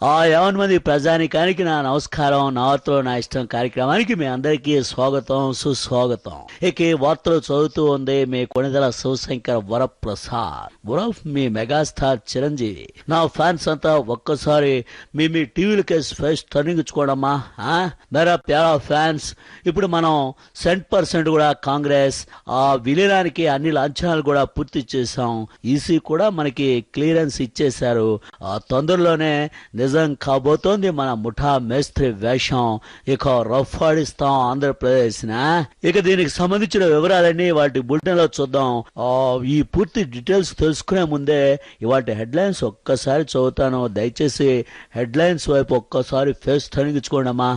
యావన్ ప్రజానికానికి నా నమస్కారం. నాతో నా ఇష్టం కార్యక్రమానికి మీ అందరికీ స్వాగతం, సుస్వాగతం. ఇక వార్తలు చదువుతూ ఉంది మీ కొణిదెల శివశంకర్ వరప్రసాద్ ఉరఫ్ మీ మెగాస్టార్ చిరంజీవి. నా ఫ్యాన్స్ అంతా ఒక్కసారి మీ టీవీలకే ఫేస్ టర్నింగ్ ఇచ్చుకోవడమ్మా. మేరా ప్యారా ఫ్యాన్స్, ఇప్పుడు మనం 100% కూడా కాంగ్రెస్ విలీనానికి అన్ని లాంఛనాలు కూడా పూర్తి చేశాం. ఈసీ కూడా మనకి క్లియరెన్స్ ఇచ్చేశారు. తొందరలోనే నిజం కాబోతోంది మన ముఠా మేస్త్రి వేషం. ఇక రఫ్ ఆడిస్తాం ఆంధ్రప్రదేశ్. ఇక దీనికి సంబంధించిన వివరాలన్నీ వాటి బులెటిన్ లో చూద్దాం. ఈ పూర్తి డీటెయిల్స్ తెలుసుకునే ముందే ఇవాటి హెడ్లైన్స్ ఒక్కసారి చదువుతాను. దయచేసి హెడ్లైన్స్ వైపు ఒక్కసారి ఫేస్ తొలగించుకోండమ్మా.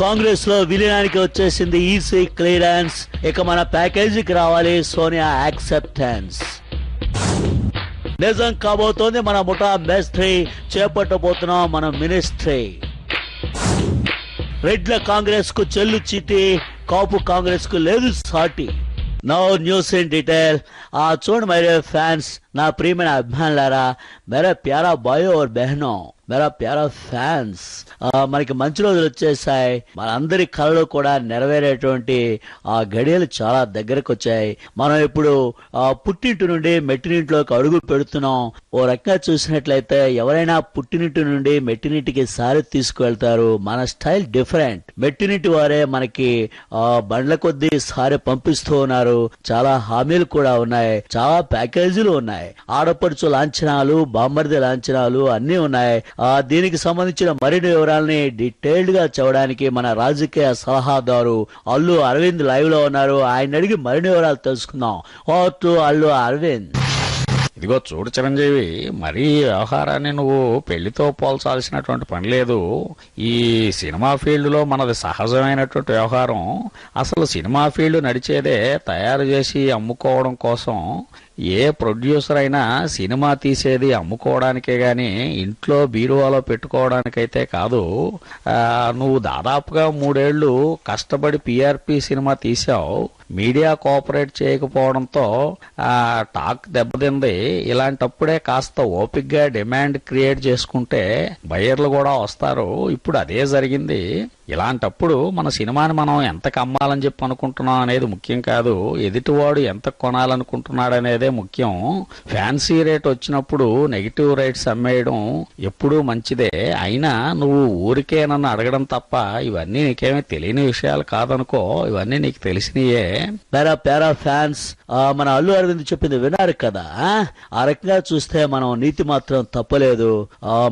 కాంగ్రెస్ లో విలీనానికి వచ్చేసింది ఈసీ క్లియరెన్స్. ఇక మన ప్యాకేజీకి రావాలి సోనియా యాక్సెప్టెన్స్. నిజం కాబోతోంది మన ముఠా మేస్త్రి, చేపట్టబోతున్నాం మన మినిస్ట్రీ. రెడ్ల కాంగ్రెస్ కు చెల్లు చీటి, కాపు కాంగ్రెస్ కు లేదు సాటి. Now news in detail. చూడండి మరే ఫ్యాన్స్, నా ప్రియమైన అభిమానులారా, మేరా ప్యారా బాయో और బహనో, మేరా ప్యారా ఫ్యాన్స్, మనకి మంచి రోజులు వచ్చేసాయి. మనందరి కళలు కూడా నెరవేరేటువంటి ఆ గడియలు చాలా దగ్గరకు వచ్చాయి. మనం ఇప్పుడు పుట్టింటి నుండి మెట్టినింట్లోకి అడుగు పెడుతున్నాం. ఓ రకంగా చూసినట్లయితే ఎవరైనా పుట్టినింటి నుండి మెట్టినింటికి సారి తీసుకువెళ్తారు. మన స్టైల్ డిఫరెంట్. మెట్టినింటి వారే మనకి బండ్ల కొద్దీ సారి పంపిస్తూ ఉన్నారు. చాలా హామీలు కూడా ఉన్నాయి, చాలా ప్యాకేజీలు ఉన్నాయి, ఆడపడుచు లాంఛనాలు, బామ్మర్ది లాంఛనాలు అన్ని ఉన్నాయి. దీనికి సంబంధించిన మరిన్ని వివరాలని డీటెయిల్డ్ గా చూడడానికి మన రాజకీయ సలహాదారు అల్లు అరవింద్ లైవ్ లో ఉన్నారు. ఆయన అడిగి మరిన్ని వివరాలు తెలుసుకుందాం. అల్లు అరవింద్. ఇదిగో చూడు చిరంజీవి, మరీ వ్యవహారాన్ని నువ్వు పెళ్లితో పోల్చాల్సినటువంటి పని లేదు. ఈ సినిమా ఫీల్డ్ లో మనది సహజమైనటువంటి వ్యవహారం. అసలు సినిమా ఫీల్డ్ నడిచేదే తయారు చేసి అమ్ముకోవడం కోసం. ఏ ప్రొడ్యూసర్ అయినా సినిమా తీసేది అమ్ముకోవడానికే గాని ఇంట్లో బీరువాలో పెట్టుకోవడానికైతే కాదు. నువ్వు దాదాపుగా 3 ఏళ్లు కష్టపడి పిఆర్పి సినిమా తీసావు. మీడియా కోఆపరేట్ చేయకపోవడంతో టాక్ దెబ్బతింది. ఇలాంటప్పుడే కాస్త ఓపిక్గా డిమాండ్ క్రియేట్ చేసుకుంటే బయ్యర్లు కూడా వస్తారు. ఇప్పుడు అదే జరిగింది. ఇలాంటప్పుడు మన సినిమాని మనం ఎంతకు అమ్మాలని చెప్పి అనుకుంటున్నాం అనేది ముఖ్యం కాదు, ఎదుటివాడు ఎంత కొనాలనుకుంటున్నాడు అనేదే ముఖ్యం. ఫ్యాన్సీ రేట్ వచ్చినప్పుడు నెగిటివ్ రేట్స్ అమ్మేయడం ఎప్పుడూ మంచిదే. అయినా నువ్వు ఊరికే నన్ను అడగడం తప్ప ఇవన్నీ నీకేమీ తెలియని విషయాలు కాదనుకో, ఇవన్నీ నీకు తెలిసినయే. పేరా ఫ్యాన్స్, మన అల్లు అరవింద్ చెప్పింది విన్నారు కదా. ఆ రకంగా చూస్తే మనం నీతి మాత్రం తప్పలేదు.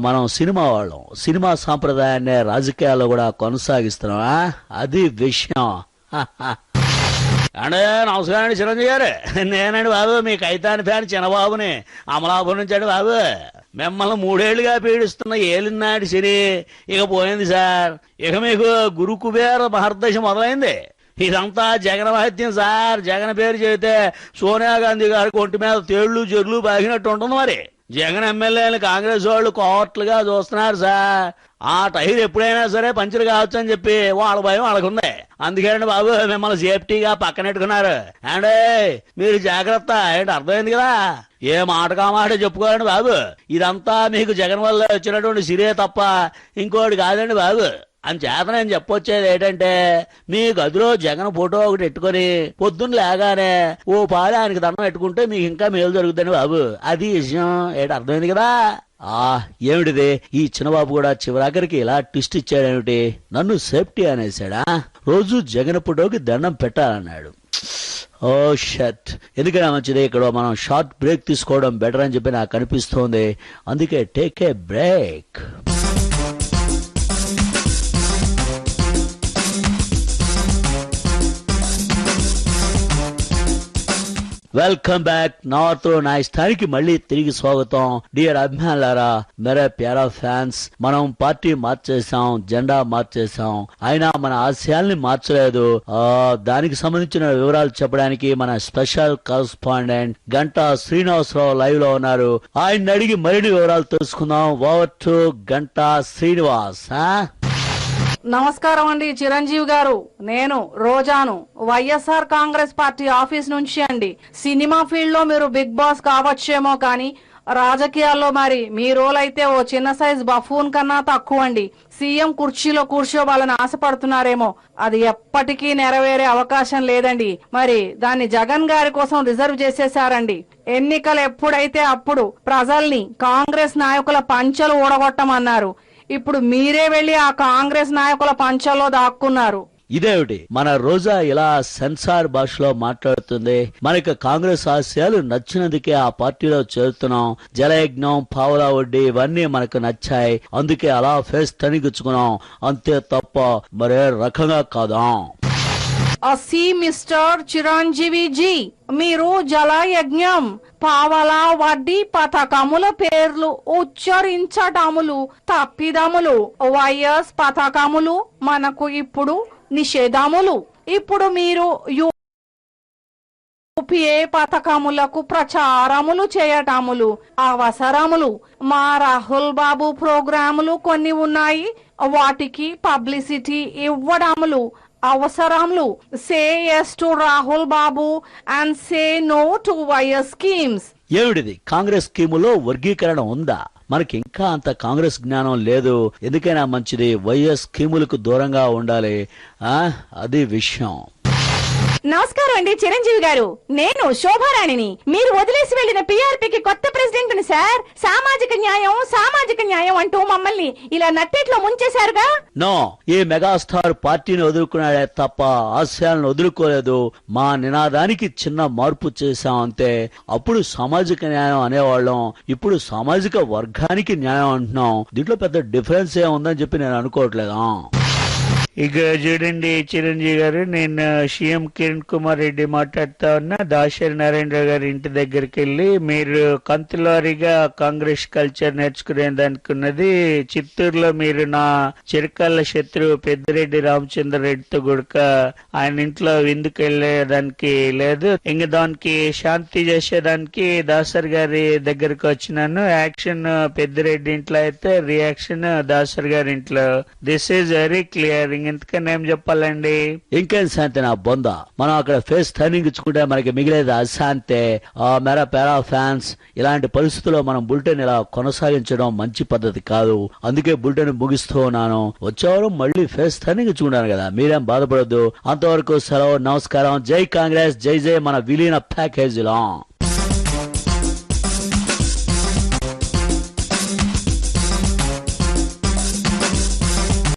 మనం సినిమా వాళ్ళం, సినిమా సాంప్రదాయాన్ని రాజకీయాల్లో కూడా కొనసాగిస్తున్నావా, అది విషయం. అంటే నమస్కారం అండి చిరంజీవి గారు. నేనండి బాబు, మీ కైతాని ఫ్యాన్ చిన్నబాబుని, అమలాపురం నుంచి అండి బాబు. మిమ్మల్ని 3 ఏళ్లుగా పీడిస్తున్న ఏలినాటి శని ఇక పోయింది సార్. ఇక మీకు గురు కుబేర మహర్దశ మొదలైంది. ఇదంతా జగన్ మహత్యం సార్. జగన్ పేరు చెబితే సోనియా గాంధీ గారికి ఒంటి మీద తేళ్లు జర్లు బాగినట్టు ఉంటుంది. మరి జగన్ ఎమ్మెల్యేలు కాంగ్రెస్ వాళ్ళు కోట్లుగా చూస్తున్నారు సార్. ఆ టైర్ ఎప్పుడైనా సరే పంచర్ కావచ్చు అని చెప్పి వాళ్ళ భయం వాళ్ళకుంది. అందుకేనండి బాబు మిమ్మల్ని సేఫ్టీగా పక్కనెట్టుకున్నారు. అండే మీరు జాగ్రత్త. ఏంటి అర్థమైంది కదా. ఏ మాటకా మాట చెప్పుకోవాలండి బాబు. ఇదంతా మీకు జగన్ వల్ల వచ్చినటువంటి సిరే తప్ప ఇంకోటి కాదండి బాబు. అని చేత నేను చెప్పొచ్చేది ఏంటంటే, మీ గదిలో జగన్ ఫోటో ఒకటి పెట్టుకొని పొద్దున్న లేగానే ఓ పాలు ఆయనకి దండం పెట్టుకుంటే మీకు ఇంకా మేలు జరుగుతుంది బాబు. అది విషయం. ఏంటి అర్థమైంది కదా. ఏమిటిది, ఈ చిన్నబాబు కూడా చివరాఖరికి ఇలా ట్విస్ట్ ఇచ్చాడేమిటి, నన్ను సేఫ్టీ అనేసాడా, రోజు జగన్ ఫోటోకి దండం పెట్టాలన్నాడు. ఓ షట్. ఎందుకైనా మంచిది ఇక్కడ మనం షార్ట్ బ్రేక్ తీసుకోవడం బెటర్ అని చెప్పి నాకు అనిపిస్తోంది. అందుకే take a break. Welcome back. నాతో నా ఇష్టానికి మళ్ళీ తిరిగి స్వాగతం. డియర్ అభిమానులారా, మేరా ప్యారా ఫ్యాన్స్, మనం పార్టీ మార్చేసాం, జెండా మార్చేసాం, అయినా మన ఆశయాల్ని మార్చలేదు. దానికి సంబంధించిన వివరాలు చెప్పడానికి మన special correspondent Ganta Srinivasarao live లో ఉన్నారు. ఆయన అడిగి మరిన్ని వివరాలు తెలుసుకుందాం. Over to Ganta Srinivas. నమస్కారం అండి చిరంజీవి గారు. నేను రోజాను, వైఎస్ఆర్ కాంగ్రెస్ పార్టీ ఆఫీస్ నుంచి అండి. సినిమా ఫీల్డ్ లో మీరు బిగ్ బాస్ కావచ్చేమో కానీ రాజకీయాల్లో మరి మీ రోల్ అయితే ఓ చిన్న సైజ్ బఫూన్ కన్నా తక్కువ అండి. సీఎం కుర్చీలో కూర్చోవాలని ఆశపడుతున్నారేమో, అది ఎప్పటికీ నెరవేరే అవకాశం లేదండి. మరి దాన్ని జగన్ గారి కోసం రిజర్వ్ చేసేశారండి. ఎన్నికలు ఎప్పుడైతే అప్పుడు ప్రజల్ని కాంగ్రెస్ నాయకుల పంచెలు ఊడగొట్టమన్నారు. ఇప్పుడు మీరే వెళ్లి ఆ కాంగ్రెస్ నాయకుల పంచెల్లో దాక్కున్నారు. ఇదేమిటి మన రోజా ఇలా సెన్సార్ భాషలో మాట్లాడుతుంది? మనకి కాంగ్రెస్ ఆశయాలు నచ్చినందుకే ఆ పార్టీలో చేరుతున్నాం. జలయజ్ఞం, పావలా వడ్డీ ఇవన్నీ మనకు నచ్చాయి, అందుకే అలా ఫేస్ తనిగించుకున్నాం, అంతే తప్ప మరే రకంగా కాదా? అసి మిస్టర్ చిరంజీవి జీ, మీరు జలయజ్ఞం, పావలా వడ్డీ పథకముల పేర్లు ఉచ్చరించటములు తప్పిదములు. వైఎస్ పథకములు మనకు ఇప్పుడు నిషేధములు. ఇప్పుడు మీరు యూపీఏ పథకములకు ప్రచారములు చేయటములు అవసరములు. మా రాహుల్ బాబు ప్రోగ్రాములు కొన్ని ఉన్నాయి, వాటికి పబ్లిసిటీ ఇవ్వడములు అవసరములు. Say yes to Rahul Babu and say no to YS schemes. ఏమిటిది? కాంగ్రెస్ స్కీములో వర్గీకరణ ఉందా? మనకి ఇంకా అంత కాంగ్రెస్ జ్ఞానం లేదు. ఎందుకైనా మంచిది వైఎస్ స్కీములకు దూరంగా ఉండాలి. అది విషయం. నమస్కారం అండి చిరంజీవి గారు, నేను శోభారాణిని. మీరు వదిలేసి వెళ్లిన పీఆర్పీకి కొత్త ప్రెసిడెంట్ ని సార్. సామాజిక న్యాయం అంటూ మమ్మల్ని ఇలా నట్టేట్లో ముంచేశారుగా. నో, ఈ మెగాస్టార్ పార్టీని వదులుకున్నాడే తప్ప ఆశయాలను వదులుకోలేదు. మా నినాదానికి చిన్న మార్పు చేశాం అంతే. అప్పుడు సామాజిక న్యాయం అనేవాళ్ళం, ఇప్పుడు సామాజిక వర్గానికి న్యాయం అంటున్నాం. దీంట్లో పెద్ద డిఫరెన్స్ ఏముందని చెప్పి నేను అనుకోవట్లేదు. ఇక చూడండి చిరంజీవి గారు, నేను సీఎం కిరణ్ కుమార్ రెడ్డి మాట్లాడుతా ఉన్నా. దాసరి నరేంద్ర గారి ఇంటి దగ్గరికి వెళ్ళి మీరు కంతులారిగా కాంగ్రెస్ కల్చర్ నేర్చుకునేదనుకున్నది చిత్తూరులో మీరు నా చిరకాల శత్రువు పెద్దిరెడ్డి రామచంద్ర రెడ్డితో గుడక ఆయన ఇంట్లో విందుకు వెళ్ళేదానికి లేదు. ఇంక దానికి శాంతి చేసేదానికి దాసరి గారి దగ్గరకు వచ్చినాను. యాక్షన్ పెద్దిరెడ్డి ఇంట్లో అయితే రియాక్షన్ దాసరి గారి ఇంట్లో. This is very clear. ఇంతకన్నా ఏం చెప్పాలండి? ఇంకేం శాంతి నా బొంద. మనం అక్కడ ఫేస్ టర్నింగ్ ఇచ్చుకుంటే మనకి మిగిలేదు అశాంతే. మేరా పేరా ఫ్యాన్స్, ఇలాంటి పరిస్థితుల్లో మనం బులెటిన్ ఇలా కొనసాగించడం మంచి పద్ధతి కాదు. అందుకే బులెటిన్ ముగిస్తూ ఉన్నాను. వచ్చేవారు మళ్ళీ ఫేస్ టర్నింగ్ ఇచ్చుకుంటాను కదా, మీరేం బాధపడద్దు. అంతవరకు సెలవు, నమస్కారం. జై కాంగ్రెస్, జై జై మన విలీన ప్యాకేజీలో.